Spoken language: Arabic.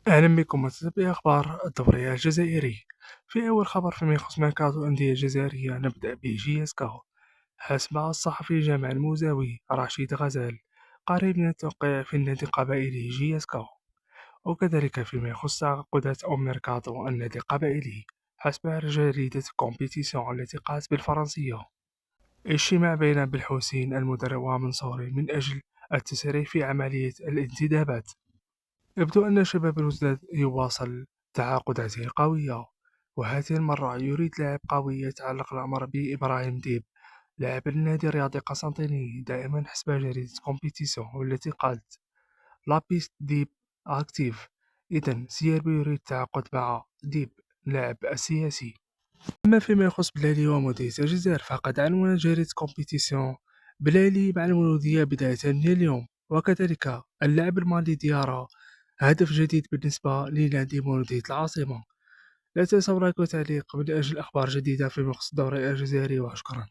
أهلا بكم بأخبار الدوري الجزائري. في أول خبر فيما يخص ميركاتو الأندية الجزائرية نبدأ بجي اس كاو. حسب الصحفي جمال الموزاوي رشيد غزال قريب من التوقيع في النادي القبائلي جي اس كاو. وكذلك فيما يخص تعاقدات أو ميركاتو النادي القبائلي، حسب جريدة كومبيتيسيون التي قالت بالفرنسية: اجتماع بين بالحوثيين المدرب ومنصوري من أجل التسريع في عملية الانتدابات. يبدو أن شباب الوزداد يواصل تعاقداته القوية، وهذه المرة يريد لاعب قوي يتعلق الأمر بإبراهيم ديب لاعب النادي الرياضي قسنطيني دائما حسب جريدة كومبيتيسيون، والتي قالت: لا بيست ديب أكتيف. إذن سيربي يريد التعاقد مع ديب اللاعب السياسي. أما فيما يخص بلالي ومولودية الجزائر، فقد عنوان جريدة كومبيتيسيون: بلالي مع المولودية بداية من اليوم. وكذلك اللاعب المالي ديارة هدف جديد بالنسبة لنادي مولودية العاصمة. لا تنسوا لايك وتعليق من أجل أخبار جديدة في مخص الدوري الجزائري، وشكرا.